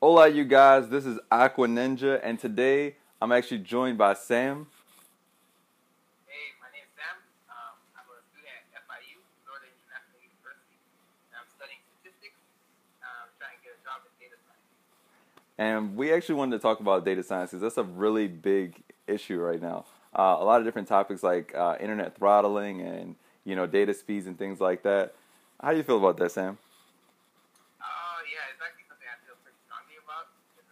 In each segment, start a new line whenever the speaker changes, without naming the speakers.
Hola, you guys. This is Aqua Ninja, and today I'm actually joined by Sam.
Hey, my name is Sam. I'm a student at FIU, Florida International University. And I'm studying statistics. Trying to get a job in data science.
And we actually wanted to talk about data science because that's a really big issue right now. A lot of different topics like internet throttling and data speeds and things like that. How do you feel about that, Sam?
Yeah, it's actually something I feel pretty strongly about. Because,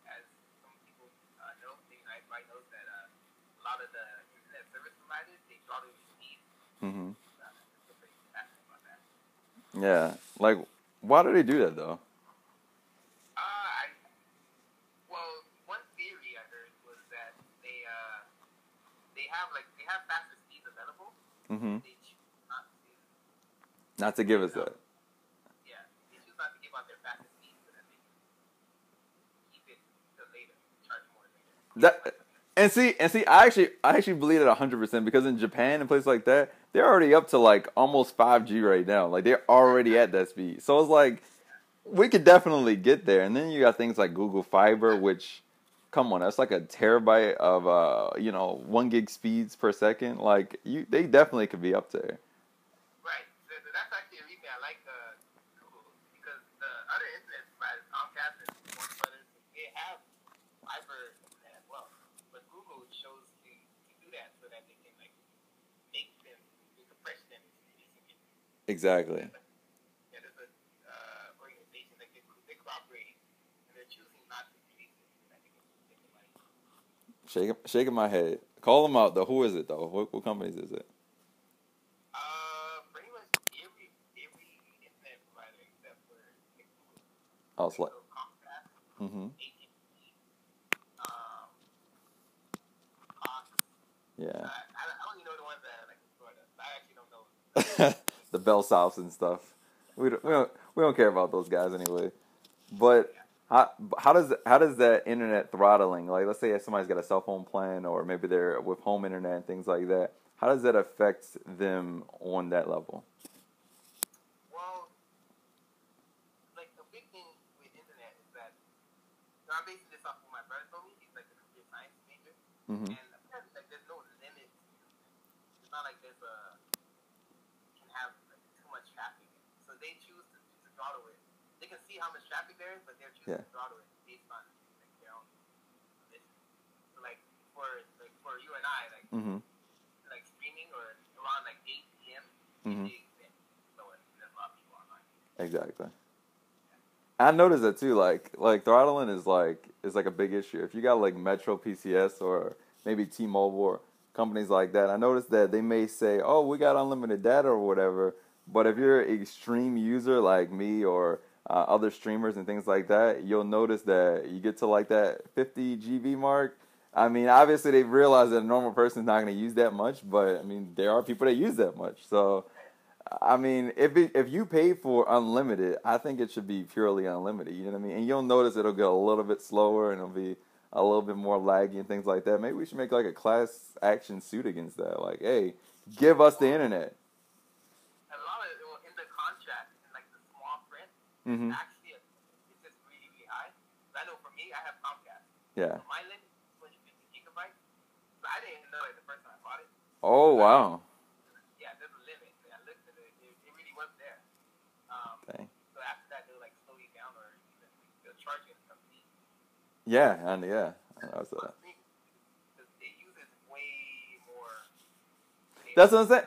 as some people know, everybody knows that a lot of the internet service providers, they throttle your speed.
Hmm.
I feel pretty passionate about that.
Yeah. Like, why do they do that though?
I Well, one theory I heard was that they have faster speeds available,
Hmm.
but they choose not to
Not to give
give
us
it out.
that.
Yeah, they choose not to give out their fastest speeds so that they can keep it till later, charge more later. Keep the
That
money.
and see, I actually believe it 100% because in Japan and places like that, they're already up to like almost 5G right now. Like they're already at that speed. So it's like we could definitely get there. And then you got things like Google Fiber, which, come on, that's like a terabyte of 1 gig speeds per second. Like they definitely could be up there.
Right. That's actually a reason I like Google because the other internet providers, Comcast and Warner Brothers, they have fiber internet as well. But Google chose to do that so that they can like make them the compression and releasing it.
Exactly.
There's a organization that they cooperate and they're choosing not to release it so that they can make the money.
Shaking my head. Call them out though. Who is it though? What companies is it?
Pretty much every internet provider except for like Google.
I was
Like
like,
so Comcast,
mm-hmm.
AT&T, um, Cox.
Yeah.
I only know the ones that are like in Florida. I actually don't know the other ones.
The Bell Souths and stuff. We don't, we
Right.
don't we don't care about those guys anyway. But
Yeah.
how does that internet throttling, like let's say if somebody's got a cell phone plan or maybe they're with home internet and things like that, how does that affect them on that level?
Well, like the big thing with internet is that so I'm basing this off of what my brother told me. He's like a computer science major,
Hmm.
and apparently like there's no limit to internet. It's not like there's a can have like too much traffic. So they choose to throttle it. They can see how much traffic there is, but they're choosing
Yeah.
to throttle it based on like their own mission. So for you and I,
Hmm.
like streaming or around like 8 p.m.
Hmm.
Usually it's slower. There's a lot of people online.
Exactly. I noticed that too. Like throttling is like a big issue. If you got like Metro PCS or maybe T-Mobile or companies like that, I noticed that they may say, "Oh, we got unlimited data or whatever." But if you're an extreme user like me or other streamers and things like that, you'll notice that you get to like that 50 GB mark. I mean, obviously they've realized that a normal person's not going to use that much, but I mean, there are people that use that much. So I mean, if you pay for unlimited, I think it should be purely unlimited. You know what I mean? And you'll notice it'll get a little bit slower and it'll be a little bit more laggy and things like that. Maybe we should make like a class action suit against that. Like, hey, give us the internet.
A lot of in the contract in like the small print, there's
Hmm.
actually it's just really really high. I know for me, I have Comcast.
Yeah.
So my limit is 250 gigabytes. So I didn't know it the first time I bought it.
Oh
So I didn't.
wow.
Yeah, there's a limit. And I looked at it. It really was there.
Okay.
So after that, they'll like slow you down or even they'll charge you some fee.
Yeah, and yeah, I was,
On stream because it uses way more data
that's what I'm saying.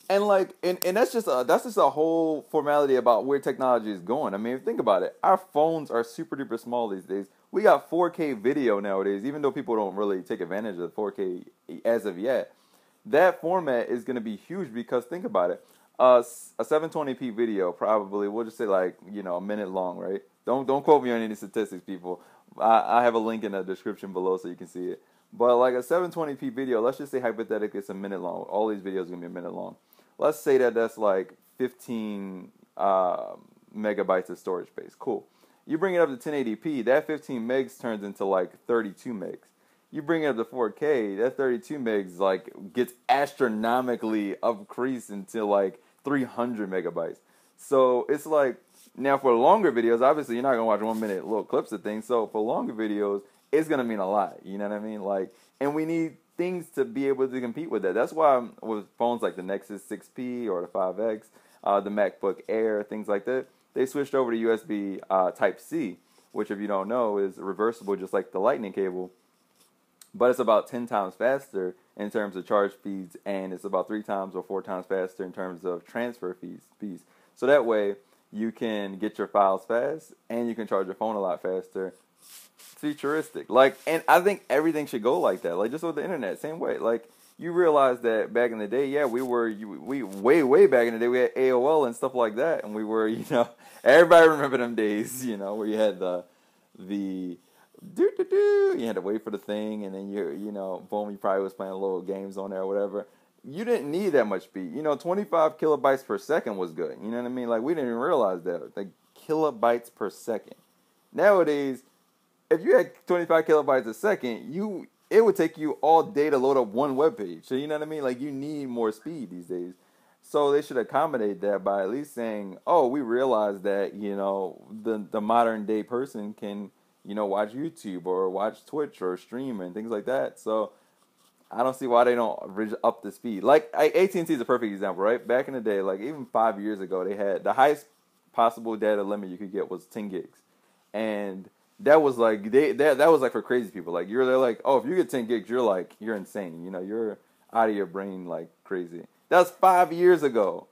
than
And like, and that's just a whole formality about where technology is going. I mean, think about it. Our phones are super duper small these days. We got 4K video nowadays, even though people don't really take advantage of 4K as of yet. That format is going to be huge because think about it. A 720p video probably we'll just say like a minute long, right? Don't quote me on any statistics, people. I have a link in the description below so you can see it. But like a 720p video, let's just say hypothetically it's a minute long. All these videos are gonna be a minute long. Let's say that that's like 15 megabytes of storage space. Cool. You bring it up to 1080p, that 15 megs turns into like 32 megs. You bring it up to 4K, that 32 megs like gets astronomically increased into like 300 megabytes. So it's like, now for longer videos, obviously you're not gonna watch 1 minute little clips of things. So for longer videos, it's gonna mean a lot. You know what I mean? Like, and we need things to be able to compete with that. That's why with phones like the Nexus 6P or the 5X, the MacBook Air, things like that, they switched over to USB Type C, which if you don't know is reversible, just like the Lightning cable. But it's about 10 times faster in terms of charge speeds, and it's about 3 times or 4 times faster in terms of transfer fees. So that way, you can get your files fast, and you can charge your phone a lot faster. Futuristic. Like, and I think everything should go like that. Like, just with the internet, same way. Like, you realize that back in the day, yeah, we way back in the day, we had AOL and stuff like that, and we were, everybody remember them days, where you had the you had to wait for the thing, and then boom, you probably was playing little games on there or whatever. You didn't need that much speed. 25 kilobytes per second was good. You know what I mean? Like, we didn't even realize that. Like, kilobytes per second. Nowadays, if you had 25 kilobytes a second, it would take you all day to load up one web page. So you know what I mean? Like, you need more speed these days. So they should accommodate that by at least saying, oh, we realize that, the modern day person can, watch YouTube or watch Twitch or stream and things like that. So I don't see why they don't up the speed. Like, AT&T is a perfect example, right? Back in the day, like even 5 years ago, they had the highest possible data limit you could get was 10 gigs. And that was like that was like for crazy people. Like, they're like, oh, if you get 10 gigs, you're insane. You're out of your brain like crazy. That's 5 years ago.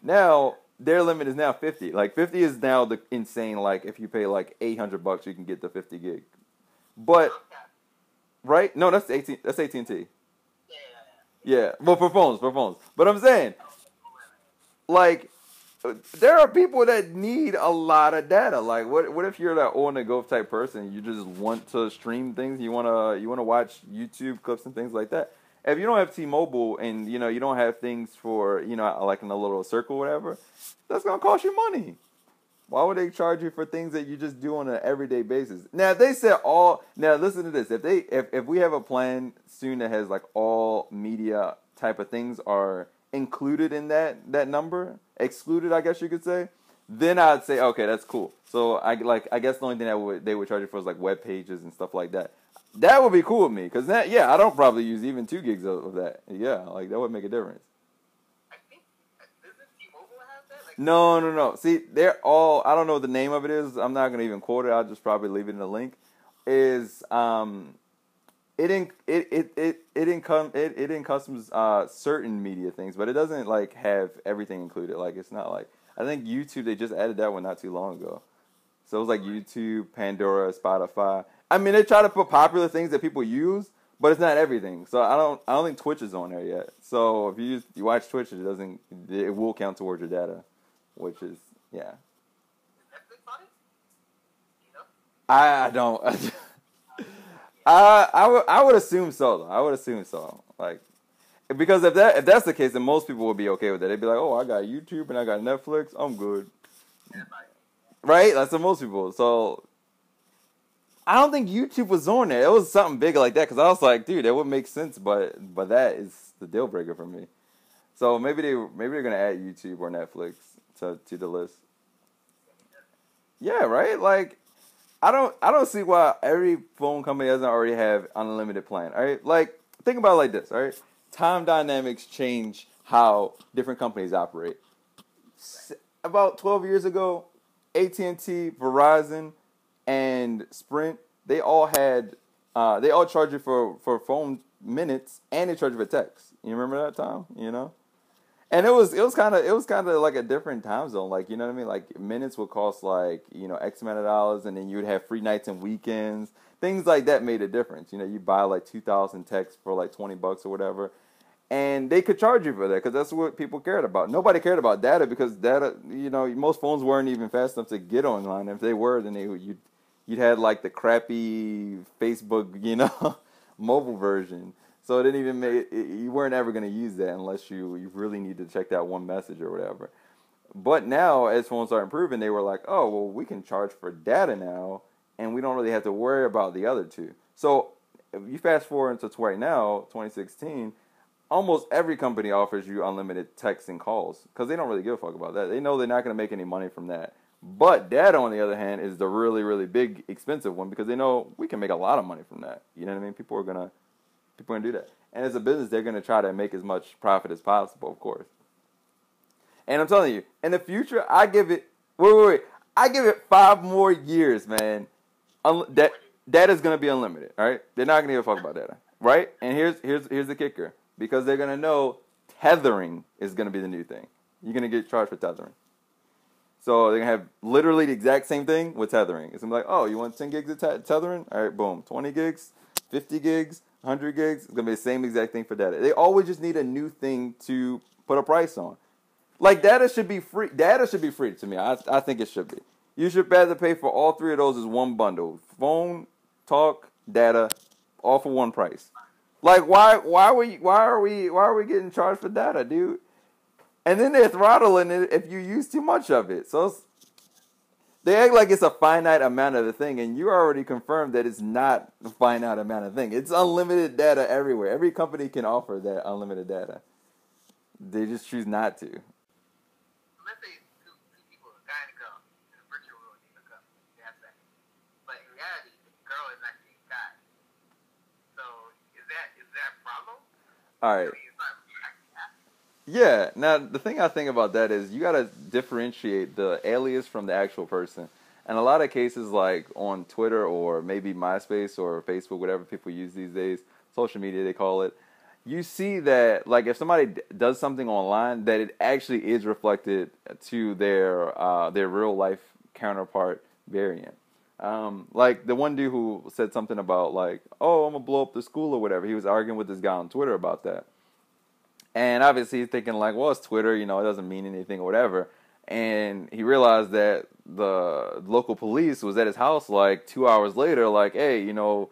Now their limit is now 50. Like, 50 is now the insane. Like, if you pay like $800, you can get the 50 gig. But right? No, that's AT&T. Yeah. Well, for phones. But I'm saying, like, there are people that need a lot of data. Like, what if you're that on-the-go type person? You just want to stream things. You wanna watch YouTube clips and things like that. If you don't have T-Mobile and you don't have things for like in a little circle or whatever, that's gonna cost you money. Why would they charge you for things that you just do on an everyday basis? Now, if they said now listen to this. If we have a plan soon that has like all media type of things are included in that number, excluded, I guess you could say, then I'd say, okay, that's cool. So I guess the only thing that they would charge you for is like web pages and stuff like that. That would be cool with me, because I don't probably use even 2 gigs of that. Yeah, like that would make a difference.
I think, doesn't T-Mobile have that? Like,
No. See, they're all, I don't know what the name of it is. I'm not going to even quote it. I'll just probably leave it in the link. It encompasses certain media things, but it doesn't like have everything included. Like, it's not like, I think YouTube, they just added that one not too long ago. So it was like YouTube, Pandora, Spotify. I mean, they try to put popular things that people use, but it's not everything. So I don't think Twitch is on there yet. So if you watch Twitch, it will count towards your data, which is, yeah.
Is Netflix on it?
I don't. I would assume so, though. I would assume so. Like, because if that's the case, then most people would be okay with that. They'd be like, oh, I got YouTube and I got Netflix. I'm good. Right? That's what most people. So I don't think YouTube was on there. It was something big like that, because I was like, dude, that would make sense, but that is the deal breaker for me. So maybe they're gonna add YouTube or Netflix to the list. Yeah, right? Like, I don't see why every phone company doesn't already have unlimited plan. All right, like, think about it like this. All right, time dynamics change how different companies operate. About 12 years ago, AT&T, Verizon, and Sprint, they all charge you for phone minutes, and they charge you for text. You remember that time? And it was kind of like a different time zone. Like, you know what I mean? Like, minutes would cost like, X amount of dollars, and then you would have free nights and weekends. Things like that made a difference. You buy like 2,000 texts for like $20 or whatever. And they could charge you for that, because that's what people cared about. Nobody cared about data, because data, most phones weren't even fast enough to get online. If they were, then you'd had like the crappy Facebook, mobile version. So it didn't even you weren't ever going to use that unless you really need to check that one message or whatever. But now, as phones are improving, they were like, oh, well, we can charge for data now, and we don't really have to worry about the other two. So if you fast forward to right now, 2016, almost every company offers you unlimited texts and calls because they don't really give a fuck about that. They know they're not going to make any money from that. But data, on the other hand, is the really, really big, expensive one because they know we can make a lot of money from that. You know what I mean? People are gonna do that. And as a business, they're gonna try to make as much profit as possible, of course. And I'm telling you, in the future, I give it I give it 5 more years, man. That data's gonna be unlimited. All right, they're not gonna give a fuck about data, right? And here's the kicker, because they're gonna know tethering is gonna be the new thing. You're gonna get charged for tethering. So they're going to have literally the exact same thing with tethering. It's going to be like, oh, you want 10 gigs of tethering? All right, boom. 20 gigs, 50 gigs, 100 gigs. It's going to be the same exact thing for data. They always just need a new thing to put a price on. Like, data should be free. Data should be free to me. I think it should be. You should rather pay for all 3 of those as one bundle. Phone, talk, data, all for one price. Like, why are we getting charged for data, dude? And then they're throttling it if you use too much of it. So they act like it's a finite amount of the thing, and you already confirmed that it's not a finite amount of thing. It's unlimited data everywhere. Every company can offer that unlimited data. They just choose not to.
Let's say two people, a guy and a girl, in a virtual world, they hook up, they have sex. But in reality, the girl is actually a guy. So is that a problem?
All right. Yeah, now the thing I think about that is you got to differentiate the alias from the actual person. And a lot of cases, like on Twitter or maybe MySpace or Facebook, whatever people use these days, social media they call it, you see that like if somebody does something online, that it actually is reflected to their real life counterpart variant. Like the one dude who said something about like, oh, I'm gonna blow up the school or whatever. He was arguing with this guy on Twitter about that. And obviously he's thinking like, well, it's Twitter, you know, it doesn't mean anything or whatever. And he realized that the local police was at his house like 2 hours later, like, hey, you know,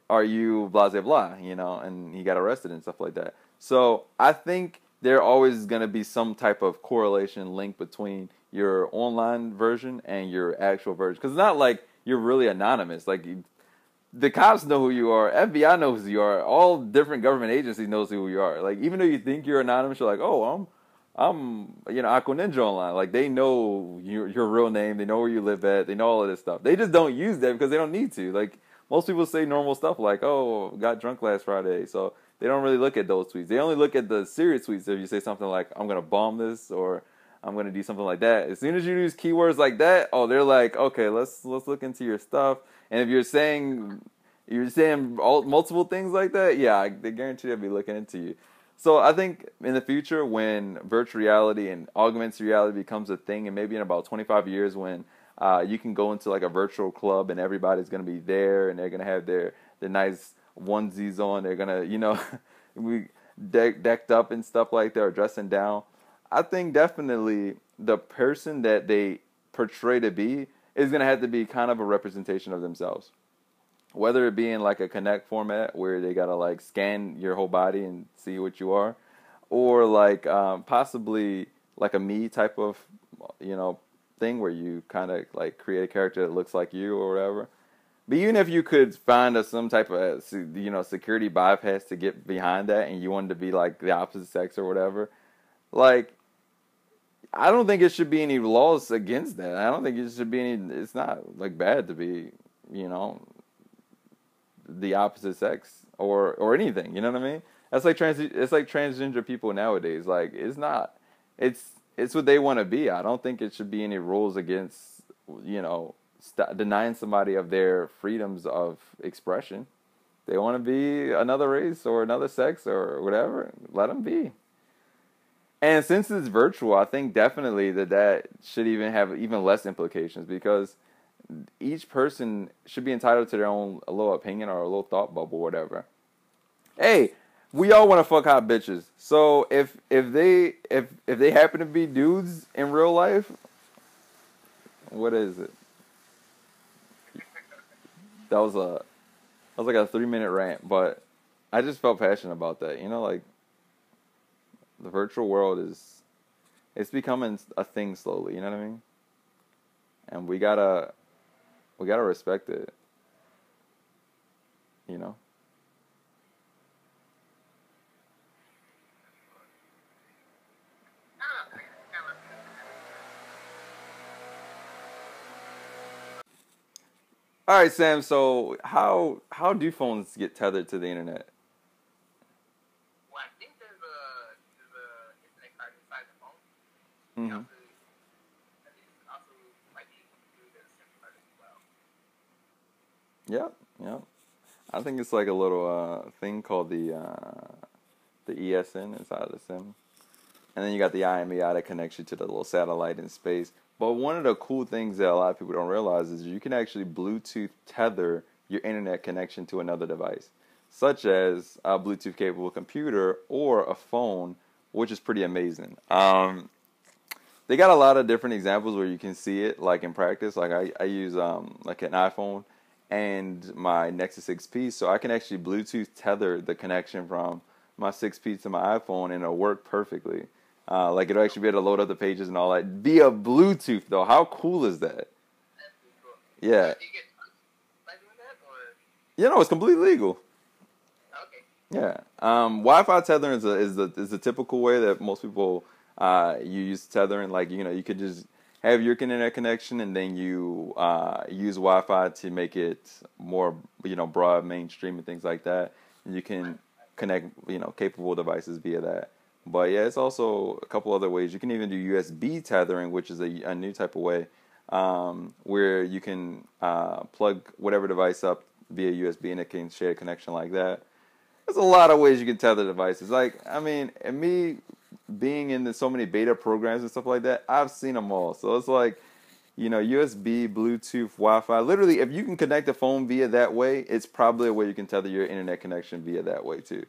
are you blah, blah, blah, you know, and he got arrested and stuff like that. So I think there always going to be some type of correlation link between your online version and your actual version. Because it's not like you're really anonymous. Like, the cops know who you are. FBI knows who you are. All different government agencies knows who you are. Like, even though you think you're anonymous, you're like, oh, I'm you know, Aqua Ninja online. Like, they know your real name. They know where you live at. They know all of this stuff. They just don't use that because they don't need to. Like, most people say normal stuff like, oh, got drunk last Friday. So they don't really look at those tweets. They only look at the serious tweets if you say something like, I'm going to bomb this or I'm going to do something like that. As soon as you use keywords like that, oh, they're like, okay, let's look into your stuff. And if you're saying multiple things like that, yeah, they guarantee they'll be looking into you. So I think in the future, when virtual reality and augmented reality becomes a thing, and maybe in about 25 years when you can go into like a virtual club and everybody's going to be there and they're going to have their nice onesies on, they're going to, you know, we decked up and stuff like that, or dressing down. I think definitely the person that they portray to be is going to have to be kind of a representation of themselves. Whether it be in like a Connect format where they got to like scan your whole body and see what you are, or like possibly like a me type of, you know, thing where you kind of like create a character that looks like you or whatever. But even if you could find some type of, you know, security bypass to get behind that and you wanted to be like the opposite sex or whatever, like, I don't think it should be any laws against that. I don't think it should be any, it's not like bad to be, you know, the opposite sex or anything, you know what I mean? That's like it's like transgender people nowadays. Like, it's not, it's what they want to be. I don't think it should be any rules against, you know, denying somebody of their freedoms of expression. They want to be another race or another sex or whatever, let them be. And since it's virtual, I think definitely that should even have even less implications, because each person should be entitled to their own a little opinion or a little thought bubble, whatever. Hey, we all want to fuck hot bitches. So if they happen to be dudes in real life, what is it? That was like a 3-minute rant, but I just felt passionate about that. You know, like, the virtual world it's becoming a thing slowly, you know what I mean? And we gotta respect it, you know? All right, Sam. So how do phones get tethered to the internet?
Well, I think there's a internet card inside the phone. You
Hmm.
also, I think it's also might be through the SIM card as well.
Yep, yep. I think it's like a little thing called the ESN inside of the SIM, and then you got the IMEI that connects you to the little satellite in space. But one of the cool things that a lot of people don't realize is you can actually Bluetooth tether your internet connection to another device, such as a Bluetooth capable computer or a phone, which is pretty amazing. They got a lot of different examples where you can see it, like in practice. Like I use like an iPhone and my Nexus 6P, so I can actually Bluetooth tether the connection from my 6P to my iPhone, and it'll work perfectly. Like it'll actually be able to load up the pages and all that via Bluetooth, though. How cool is that?
That's pretty cool.
Yeah,
Do you get charged by doing that, or
you know it's completely legal.
okay?
Yeah. Wi-Fi tethering is the typical way that most people you use tethering. Like you could just have your internet connection and then you use Wi-Fi to make it more broad mainstream and things like that. And you can connect capable devices via that. But yeah, it's also a couple other ways. You can even do USB tethering, which is a new type of way where you can plug whatever device up via USB and it can share a connection like that. There's a lot of ways you can tether devices. Like, I mean, and me being in so many beta programs and stuff like that, I've seen them all. So it's like, USB, Bluetooth, Wi-Fi. Literally, if you can connect a phone via that way, it's probably a way you can tether your internet connection via that way too.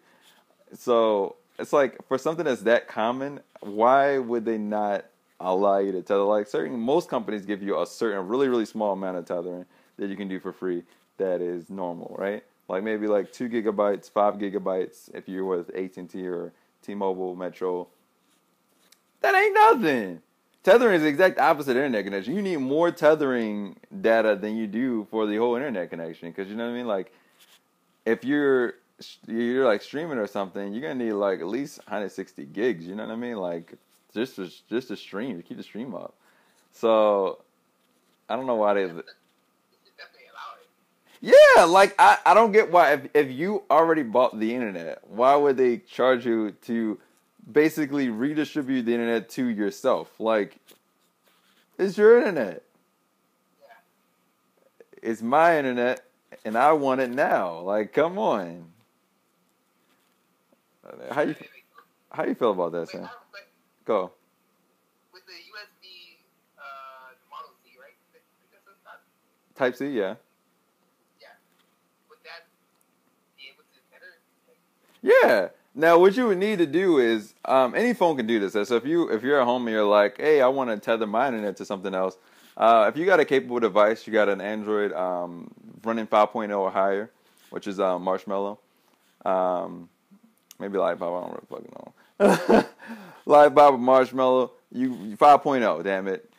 So it's like for something that's that common, why would they not allow you to tether? Like most companies give you a certain really, really small amount of tethering that you can do for free that is normal, right? Like maybe like 2 GB, 5 GB if you're with AT&T or T-Mobile, Metro. That ain't nothing. Tethering is the exact opposite of internet connection. You need more tethering data than you do for the whole internet connection. Because you know what I mean? Like if you're like streaming or something, you're gonna need like at least 160 gigs. You know what I mean? Like just to stream, to keep the stream up. So I don't know why they.
It's definitely allow it.
Yeah, like I don't get why if you already bought the internet, why would they charge you to basically redistribute the internet to yourself? Like it's your internet.
Yeah.
It's my internet and I want it now. Like come on. How you
Right, like,
how you feel about that,
wait, I
Sam?
have a question.
Go.
With the USB, the Model Z, right? Because it's not,
Type C, yeah.
yeah. Would that be able to tether? Like,
Yeah. Now, what you would need to do is, any phone can do this. So if you're at home and you're like, hey, I want to tether my internet to something else, if you got a capable device, you got an Android running 5.0 or higher, which is Marshmallow, maybe Live Bob, I don't really fucking know. Live Bob or Marshmallow, you 5.0, damn it.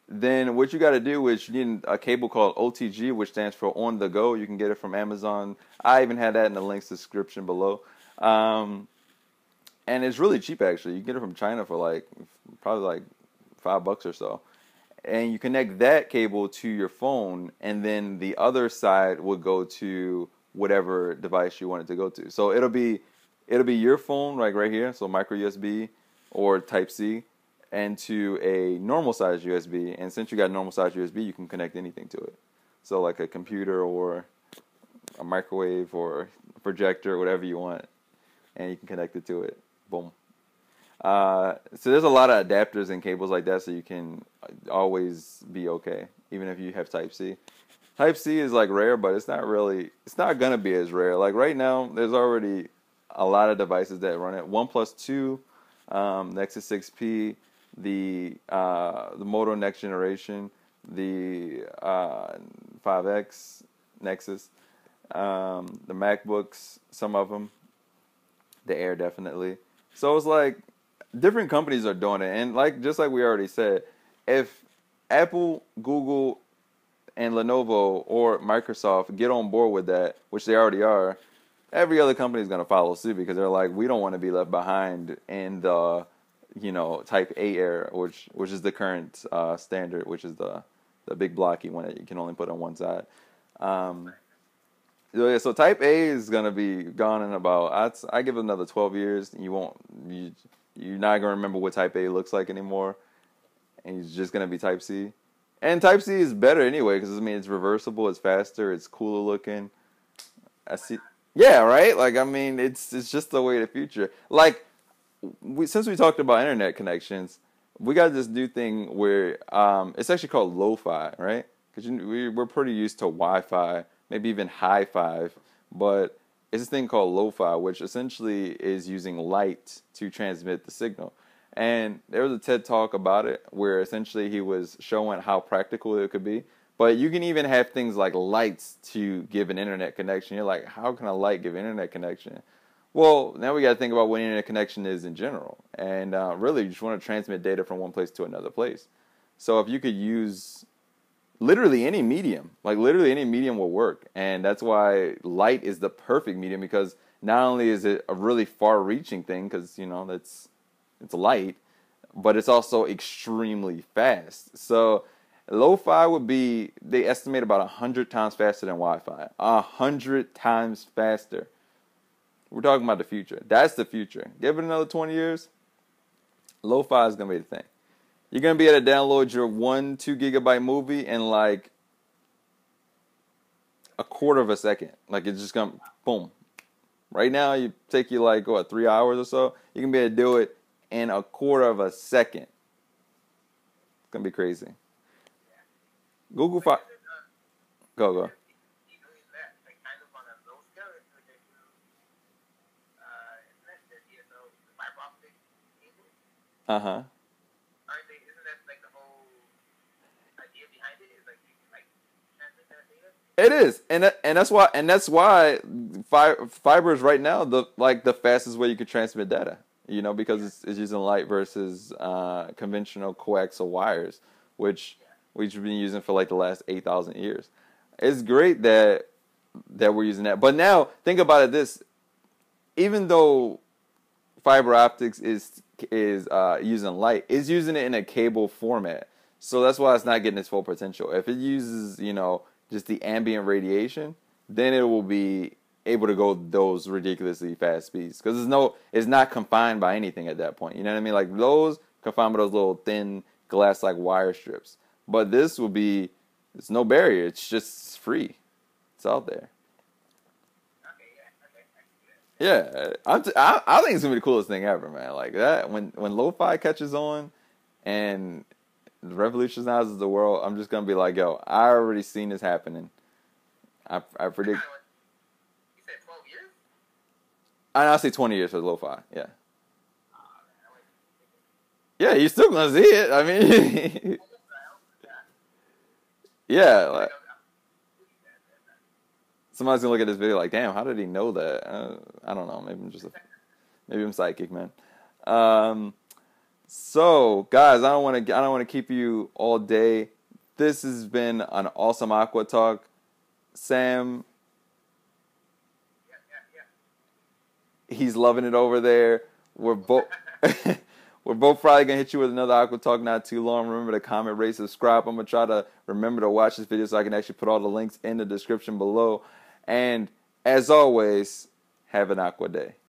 Then what you got to do is you need a cable called OTG, which stands for On the Go. You can get it from Amazon. I even had that in the links description below. Um, and it's really cheap actually. You can get it from China for like probably like $5 or so. And you connect that cable to your phone, and then the other side will go to whatever device you want it to go to. So it'll be your phone like right here, so micro USB or Type C, and to a normal size USB. And since you got normal size USB, you can connect anything to it. So like a computer or a microwave or a projector, whatever you want, and you can connect it to it. Boom. So there's a lot of adapters and cables like that, so you can always be okay, even if you have Type C. Type C is like rare, but it's not gonna be as rare. Like right now, there's already a lot of devices that run it. OnePlus 2, Nexus 6P, the Moto Next Generation, the 5X Nexus, the MacBooks, some of them, the Air definitely. So it's like different companies are doing it, and like just like we already said, if Apple, Google, and Lenovo or Microsoft get on board with that, which they already are, every other company is going to follow suit because they're like, we don't want to be left behind in the Type A era, which is the current standard, which is the big blocky one that you can only put on one side. Um, so Type A is gonna be gone in about I give it another 12 years. You're not gonna remember what Type A looks like anymore, and it's just gonna be Type C. And Type C is better anyway because I mean it's reversible, it's faster, it's cooler looking. I see. Yeah, right. Like I mean, it's just the way of the future. Like since we talked about internet connections, we got this new thing where it's actually called lo-fi, right? Because we're pretty used to Wi-Fi, maybe even high five, but it's this thing called lo-fi, which essentially is using light to transmit the signal. And there was a TED talk about it where essentially he was showing how practical it could be. But you can even have things like lights to give an internet connection. You're like, how can a light give an internet connection? Well, now we got to think about what internet connection is in general. And really, you just want to transmit data from one place to another place. So if you could use literally any medium, like literally any medium will work. And that's why light is the perfect medium because not only is it a really far-reaching thing because, you know, it's light, but it's also extremely fast. So lo-fi would be, they estimate about 100 times faster than Wi-Fi. 100 times faster. We're talking about the future. That's the future. Give it another 20 years, lo-fi is going to be the thing. You're going to be able to download your 2 gigabyte movie in like a quarter of a second. Like it's just going to, boom. Right now, you take you like, 3 hours or so. You can be able to do it in a quarter of a second. It's going to be crazy. Google Fi. Go. Uh-huh.
Aren't they? Isn't that like the whole idea behind it? Is like you can like transmit that data?
It is, and that's why fiber is right now the fastest way you could transmit data. You know, because it's using light versus conventional coaxial wires, which we've been using for like the last 8,000 years. It's great that we're using that, but now think about it: even though fiber optics is using light, it's using it in a cable format. So that's why it's not getting its full potential. If it uses, just the ambient radiation, then it will be able to go those ridiculously fast speeds because it's not confined by anything at that point. You know what I mean? Like those confined by those little thin glass-like wire strips. But this will be, it's no barrier. It's just free. It's out there. Yeah, I think it's gonna be the coolest thing ever, man. Like that, when lo-fi catches on, and revolutionizes the world, I'm just gonna be like, yo, I already seen this happening. I predict.
You said 12 years?
I'll say 20 years for lo-fi. Yeah. Yeah, you're still gonna see it. I mean, yeah. Like, somebody's gonna look at this video like, damn, how did he know that? I don't know. Maybe I'm psychic, man. So guys, I don't want to keep you all day. This has been an awesome Aqua Talk. Sam, he's loving it over there. We're both probably gonna hit you with another Aqua Talk not too long. Remember to comment, rate, subscribe. I'm gonna try to remember to watch this video so I can actually put all the links in the description below. And as always, have an Aqua day.